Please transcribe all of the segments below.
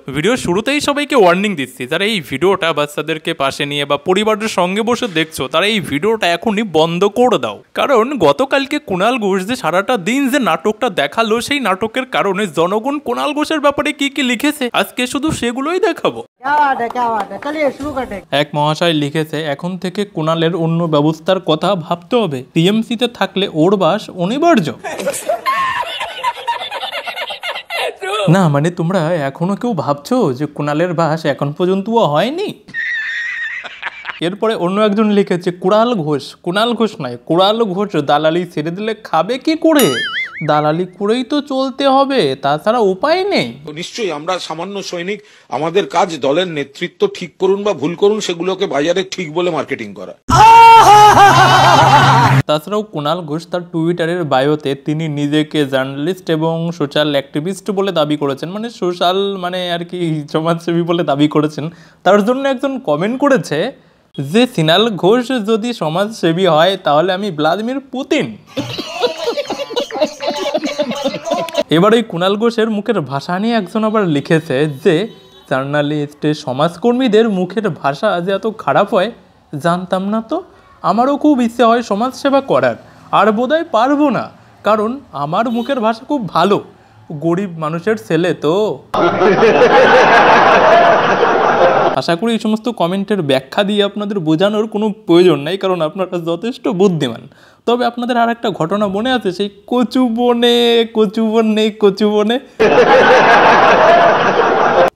ভিডিওর শুরুতেই সবাইকে ওয়ার্নিং দিচ্ছি, যারা এই ভিডিওটা বাচ্চাদেরকে পাশে নিয়ে বা পরিবারের সঙ্গে বসে দেখছো তারা এই ভিডিওটা এখনই বন্ধ করে দাও। কারণ গতকালকে কুণাল ঘোষ যে সারাটা দিন যে নাটকটা দেখালো, সেই নাটকের কারণে জনগণ কুণাল ঘোষের ব্যাপারে কি কি লিখেছে আজকে শুধু সেগুলোই দেখাবো। এক মহাশয় লিখেছে, এখন থেকে কুণালের অন্য ব্যবস্থার কথা ভাবতে হবে, টিএমসিতে থাকলে ওর বাস অনিবার্য। না মানে তোমরা এখনো কেউ ভাবছো যে কুণালের বাস এখন পর্যন্তও হয়নি? এরপরে অন্য একজন লিখেছে, কুণাল ঘোষ নয়, কুণাল ঘোষ দালালি ছেড়ে দিলে খাবে কি করে? দালালি করেই তো চলতে হবে, তাছাড়া উপায় নেই। নিশ্চয়ই আমরা সামান্য সৈনিক, আমাদের কাজ দলের নেতৃত্ব ঠিক করুন বা ভুল করুন সেগুলোকে বাজারে ঠিক বলে মার্কেটিং করা। তাছাড়াও কুণাল ঘোষ তার টুইটারের বায়োতে তিনি নিজেকে জার্নালিস্ট এবং সোশ্যাল অ্যাক্টিভিস্ট বলে দাবি করেছেন, মানে সোশ্যাল মানে আর কি সমাজসেবী বলে দাবি করেছেন। তার জন্য একজন কমেন্ট করেছে যে কুণাল ঘোষ যদি সমাজসেবী হয় তাহলে আমি ভ্লাদিমির পুতিন। এবার ওই কুণাল ঘোষের মুখের ভাষা নিয়ে একজন আবার লিখেছে যে জার্নালিস্ট সমাজকর্মীদের মুখের ভাষা যে এত খারাপ হয় জানতাম না তো, আমারও খুব ইচ্ছে হয় সমাজসেবা করার, আর বোধহয় পারবো না, কারণ আমার মুখের ভাষা খুব ভালো, গরিব মানুষের ছেলে তো। আশা করি এই সমস্ত কমেন্টের ব্যাখ্যা দিয়ে আপনাদের বোঝানোর কোনো প্রয়োজন নাই, কারণ আপনারা যথেষ্ট বুদ্ধিমান। তবে আপনাদের আর একটা ঘটনা মনে আছে, সেই কচুবনে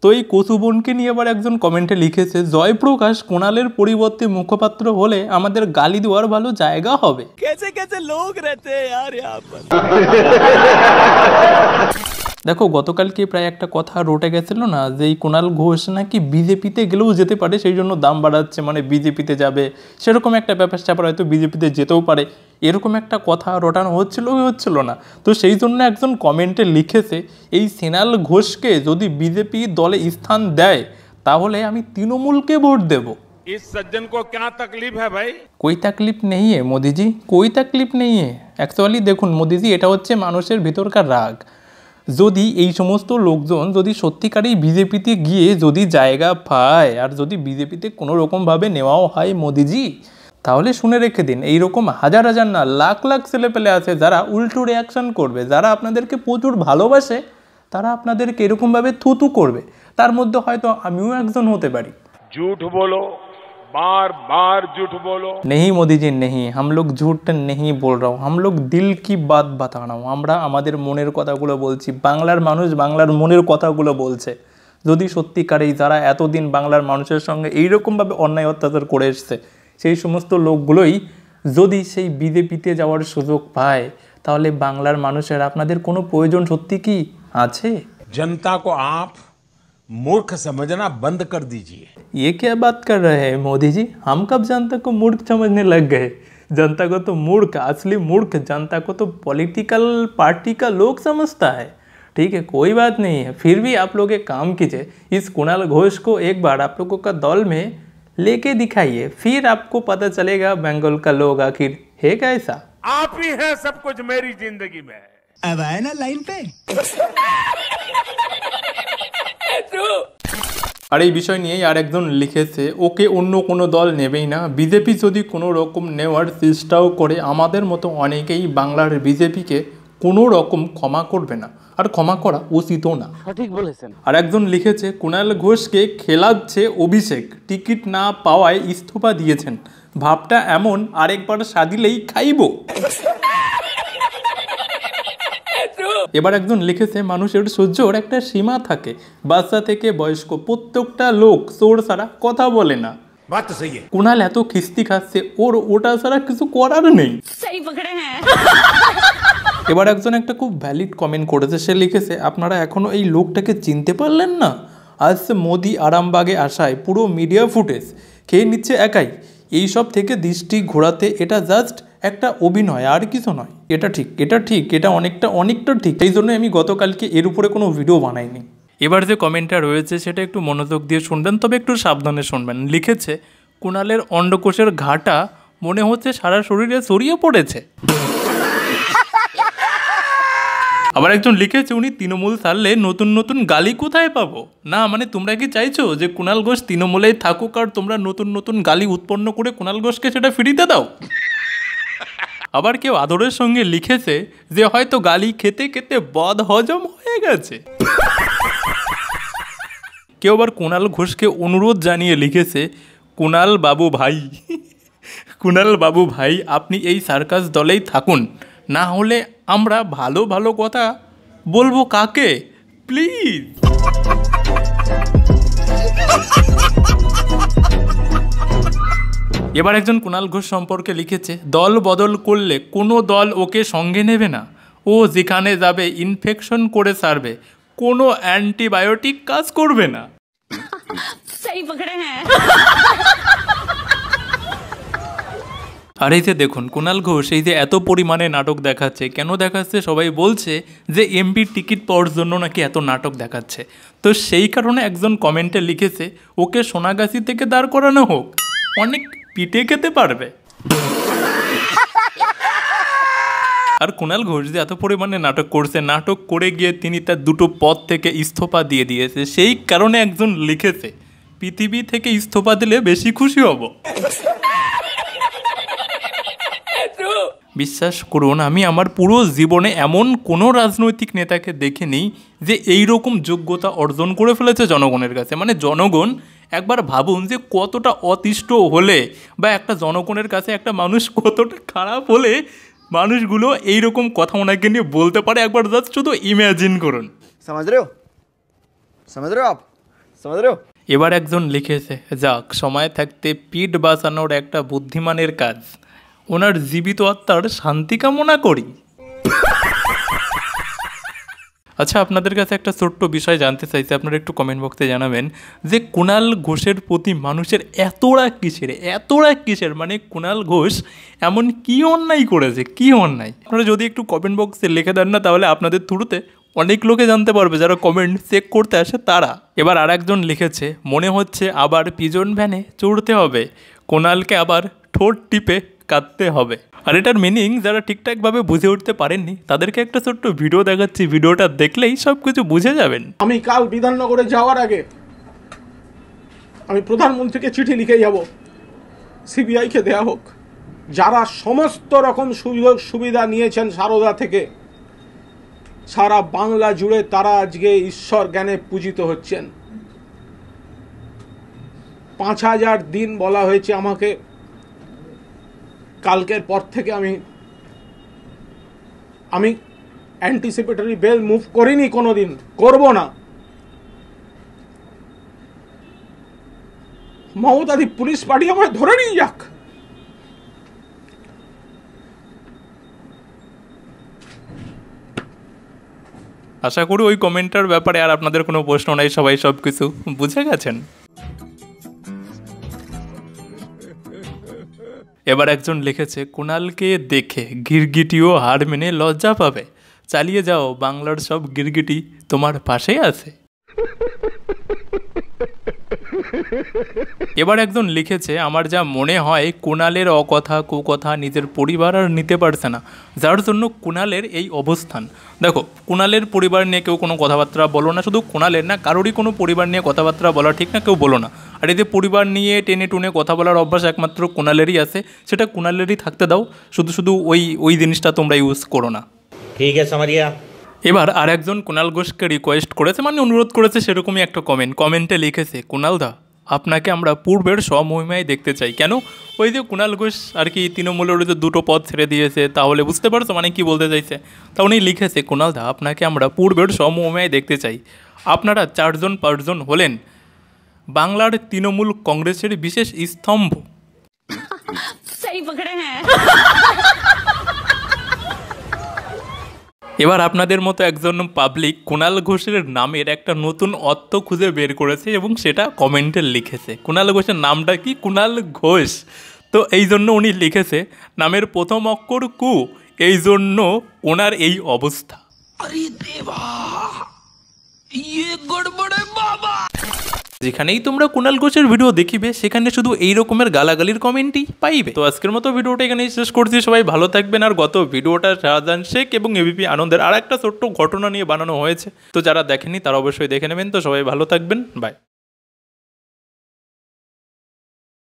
তো এই কচুবনকে নিয়ে আবার একজন কমেন্টে লিখেছে, জয়প্রকাশ কুণালের পরিবর্তে মুখপাত্র হলে আমাদের গালি দেওয়ার ভালো জায়গা হবে। দেখো গতকালকে প্রায় একটা কথা রটে গেছিল না, যে এই কুণাল ঘোষ নাকি বিজেপিতে গেলেও যেতে পারে, সেই জন্য দাম বাড়াচ্ছে, মানে বিজেপিতে যাবে, সেরকম একটা ব্যাপার স্যাপার, হয়তো বিজেপিতে যেতেও পারে, এরকম একটা কথা রটানো হচ্ছিল না। তো সেই জন্য একজন কমেন্টে লিখেছে, এই কুণাল ঘোষকে যদি বিজেপি দলে স্থান দেয় তাহলে আমি তৃণমূলকে ভোট দেব। इस सज्जन को क्या तकलीफ है भाई? कोई तकलीफ नहीं है मोदी जी, कोई तकलीफ नहीं है। অ্যাকচুয়ালি দেখুন মোদিজি, এটা হচ্ছে মানুষের ভিতরকার রাগ। যদি এই সমস্ত লোকজন যদি সত্যিকারেই বিজেপিতে গিয়ে যদি জায়গা পায় আর যদি বিজেপিতে কোনো রকমভাবে নেওয়াও হয় মোদিজি, তাহলে শুনে রেখে দিন, এইরকম হাজার হাজার না লাখ লাখ ছেলেপেলে আছে যারা উল্টো রিয়াকশন করবে, যারা আপনাদেরকে প্রচুর ভালোবাসে, তারা আপনাদেরকে এরকমভাবে থুতু করবে। তার মধ্যে হয়তো আমিও একজন হতে পারি। झूठ बोलो, बार बार झूठ बोलो। नहीं मोदी जी नहीं, हम लोग झूठ नहीं बोल रहा हूँ, हम लोग दिल की बात बता रहा हूँ। আমরা আমাদের মনের কথাগুলো বলছি, বাংলার মানুষ বাংলার মনের কথাগুলো বলছে। যদি সত্যিকারেই যারা এতদিন বাংলার মানুষের সঙ্গে এইরকমভাবে অন্যায় অত্যাচার করে এসছে, সেই সমস্ত লোকগুলোই যদি সেই বিজেপিতে যাওয়ার সুযোগ পায়, তাহলে বাংলার মানুষের আপনাদের কোনো প্রয়োজন সত্যি কি আছে? जनता को आप मूर्ख समझना बंद कर दीजिए। ये क्या बात कर रहे हैं मोदी जी, हम कब जनता को मूर्ख समझने लग गए? जनता को तो मूर्ख, असली मूर्ख जनता को तो पॉलिटिकल पार्टी का लोग समझता है। ठीक है, कोई बात नहीं है, फिर भी आप लोग एक काम कीजिए, इस कुणाल घोष को एक बार आप लोगों का दल में लेके दिखाइए, फिर आपको पता चलेगा बंगाल का लोग आखिर है कैसा। आप ही है सब कुछ मेरी जिंदगी में। अब आए ना लाइन पे। আর এই বিষয় নিয়েই আরেকজন লিখেছে, ওকে অন্য কোনো দল নেবেই না, বিজেপি যদি কোনো রকম নেওয়ার চেষ্টাও করে আমাদের মতো অনেকেই বাংলার বিজেপিকে কোনো রকম ক্ষমা করবে না, আর ক্ষমা করা উচিতও না। সঠিক বলেছেন। আর একজন লিখেছে, কুণাল ঘোষকে খেলাচ্ছে অভিষেক, টিকিট না পাওয়ায় ইস্তফা দিয়েছেন, ভাবটা এমন আরেকবার সাদিলেই খাইব। এবার একজন লিখেছে, মানুষের সহ্যর একটা সীমা থাকে, বাচ্চা থেকে বয়স্ক প্রত্যেকটা লোক চোর ছাড়া কথা বলে না। बात तो सही है। কুণাল এত খিস্তি খাচ্ছে, ওর ওটা ছাড়া কিছু করার নেই। এবার একজন একটা খুব ভ্যালিড কমেন্ট করেছে, সে লিখেছে, আপনারা এখনো এই লোকটাকে চিনতে পারলেন না? আজ মোদি আরামবাগে আসায় পুরো মিডিয়া ফুটেজ খেয়ে নিচ্ছে একাই, এইসব থেকে দৃষ্টি ঘোরাতে এটা জাস্ট একটা অভিনয়, আর কিছু নয়। এটা ঠিক, এটা অনেকটা ঠিক। সেই জন্য আমি গতকালকে এর উপরে কোনো ভিডিও বানাইনি। এবার যে কমেন্টটা রয়েছে সেটা একটু মনোযোগ দিয়ে শুনবেন, তবে একটু সাবধানে শুনবেন। লিখেছে, কুণালের অন্ডকোষের ঘাটা মনে হচ্ছে সারা শরীরে ছড়িয়ে পড়েছে। আবার একজন লিখেছে উনি তৃণমূল ছাড়লে নতুন নতুন গালি কোথায় পাবো। না মানে তোমরা কি চাইছো যে কুণাল ঘোষ তৃণমূলেই থাকুক আর তোমরা নতুন নতুন গালি উৎপন্ন করে কুণাল ঘোষকে সেটা ফিরিতে দাও। আবার কেউ আদরের সঙ্গে লিখেছে যে হয়তো গালি খেতে খেতে বদ হজম হয়ে গেছে। কেউ আবার কুণাল ঘোষকে অনুরোধ জানিয়ে লিখেছে, কুণাল বাবু ভাই, কুণাল বাবু ভাই আপনি এই সার্কাস দলেই থাকুন, না হলে আমরা ভালো ভালো কথা বলবো কাকে, প্লিজ। এবার একজন কুণাল ঘোষ সম্পর্কে লিখেছে, দল বদল করলে কোনো দল ওকে সঙ্গে নেবে না, ও যেখানে যাবে ইনফেকশন করে সারবে, কোনো অ্যান্টিবায়োটিক কাজ করবে না। সহি পকড়ে হ্যাঁ। আর এই যে দেখুন কুণাল ঘোষ এই যে এত পরিমাণে নাটক দেখাচ্ছে, কেন দেখাচ্ছে সবাই বলছে যে এমপির টিকিট পাওয়ার জন্য নাকি এত নাটক দেখাচ্ছে। তো সেই কারণে একজন কমেন্টে লিখেছে, ওকে সোনাগাছি থেকে দাঁড় করানো হোক, অনেক পিটে খেতে পারবে। আর কুণাল ঘোষ যে এত পরিমাণে নাটক করছে, নাটক করে গিয়ে তিনি তার দুটো পদ থেকে ইস্তফা দিয়ে দিয়েছে, সেই কারণে একজন লিখেছে পৃথিবী থেকে ইস্তফা দিলে বেশি খুশি হব। বিশ্বাস করুন আমি আমার পুরো জীবনে এমন কোনো রাজনৈতিক নেতাকে দেখিনি যে এই রকম যোগ্যতা অর্জন করে ফেলেছে জনগণের কাছে। মানে জনগণ একবার ভাবুন যে কতটা অতিষ্ঠ হলে বা একটা জনগণের কাছে একটা মানুষ কতটা খারাপ হলে মানুষগুলো এইরকম কথা ওনাকে নিয়ে বলতে পারে, একবার জাস্ট শুধু ইম্যাজিন করুন। এবার একজন লিখেছে, যাক সময় থাকতে পিঠ বাঁচানোর একটা বুদ্ধিমানের কাজ, ওনার জীবিত আত্মার শান্তি কামনা করি। আচ্ছা আপনাদের কাছে একটা ছোট্ট বিষয় জানতে চাইছি, আপনারা একটু কমেন্ট বক্সে জানাবেন যে কুণাল ঘোষের প্রতি মানুষের এতটা কিসের, মানে কুণাল ঘোষ এমন কি অন্যায় করেছে, কি অন্যায়? আপনারা যদি একটু কমেন্ট বক্সে লিখে দেন না, তাহলে আপনাদের থ্রুতে অনেক লোকে জানতে পারবে যারা কমেন্ট চেক করতে আসে তারা। এবার আর একজন লিখেছে, মনে হচ্ছে আবার পিজন ভ্যানে চড়তে হবে, কুণালকে আবার ঠোঁট টিপে কাটতে হবে। আর এটার মিনিং যারা ঠিকঠাকভাবে বুঝে উঠতে পারেননি তাদেরকে একটা ছোট্ট ভিডিও দেখাচ্ছি, ভিডিওটা দেখলেই সব কিছু বুঝে যাবেন। আমি কাল বিধাননগরে যাওয়ার আগে আমি প্রধানমন্ত্রীকে চিঠি লিখে যাব, সিবিআইকে দেয়া হোক, যারা সমস্ত রকম সুযোগ সুবিধা নিয়েছেন সারদা থেকে সারা বাংলা জুড়ে, তারা আজকে ঈশ্বর জ্ঞানে পূজিত হচ্ছেন। 5000 দিন বলা হয়েছে আমাকে, কালকের পর থেকে আমি অ্যান্টিসিপেটরি বেল মুভ করিনি, কোনোদিন করব না। মমতাদি পুলিশ পাঠিয়ে আমায় ধরে নিয়ে যাক। আশা করি ওই কমেন্টার ব্যাপারে আর আপনাদের কোনো প্রশ্ন নাই, সবাই সব কিছু বুঝে গেছেন। এবার একজন লিখেছে, কুণালকে দেখে গিরগিটিও হার মেনে লজ্জা পাবে, চালিয়ে যাও, বাংলার সব গিরগিটি তোমার পাশেই আছে। এবার একজন লিখেছে, আমার যা মনে হয় কুণালের অকথা কুকথা নিজের পরিবার আর নিতে পারছে না, যার জন্য কুণালের এই অবস্থান। দেখো কুণালের পরিবার নিয়ে কেউ কোনো কথাবার্তা বলো না, শুধু কুণালের না, কারোরই কোনো পরিবার নিয়ে কথাবার্তা বলা ঠিক না, কেউ বলো না। আর এই যে পরিবার নিয়ে টেনে টুনে কথা বলার অভ্যাস একমাত্র কুণালেরই আছে, সেটা কুণালেরই থাকতে দাও, শুধু শুধু ওই জিনিসটা তোমরা ইউজ করো না, ঠিক আছে সামারিয়া। এবার আর একজন কুণাল ঘোষকে রিকোয়েস্ট করেছে, মানে অনুরোধ করেছে, সেরকমই একটা কমেন্টে লিখেছে, কুণাল দা আপনাকে আমরা পূর্বের স্বমহিমায় দেখতে চাই। কেন? ওই যে কুণাল ঘোষ আর কি তৃণমূলের যে দুটো পদ ছেড়ে দিয়েছে, তাহলে বুঝতে পারছো মানে কি বলতে চাইছে। তা উনি লিখেছে, কুণাল দা আপনাকে আমরা পূর্বের স্বমহিমায় দেখতে চাই, আপনারা 4 হলেন বাংলার তৃণমূল কংগ্রেসের বিশেষ স্তম্ভ। এবার আপনাদের মতো একজন পাবলিক কুণাল ঘোষের নামের একটা নতুন অর্থ খুঁজে বের করেছে এবং সেটা কমেন্টে লিখেছে। কুণাল ঘোষের নামটা কি? কুণাল ঘোষ। তো এই জন্য উনি লিখেছে নামের প্রথম অক্ষর কু, এই জন্য ওনার এই অবস্থা। আরে দেবা, ইয়ে গড়বড়ে বাবা। যেখানেই তোমরা কুণাল ঘোষের ভিডিও দেখিবে সেখানে শুধু এই রকমের গালাগালির কমেন্টই পাইবে। তো আজকের মতো ভিডিওটা এখানেই শেষ করছি, সবাই ভালো থাকবেন। আর গত ভিডিওটা শাহজাহান শেখ এবং এবিপি আনন্দের আর একটা ছোট্ট ঘটনা নিয়ে বানানো হয়েছে, তো যারা দেখেনি তারা অবশ্যই দেখে নেবেন। তো সবাই ভালো থাকবেন, বাই।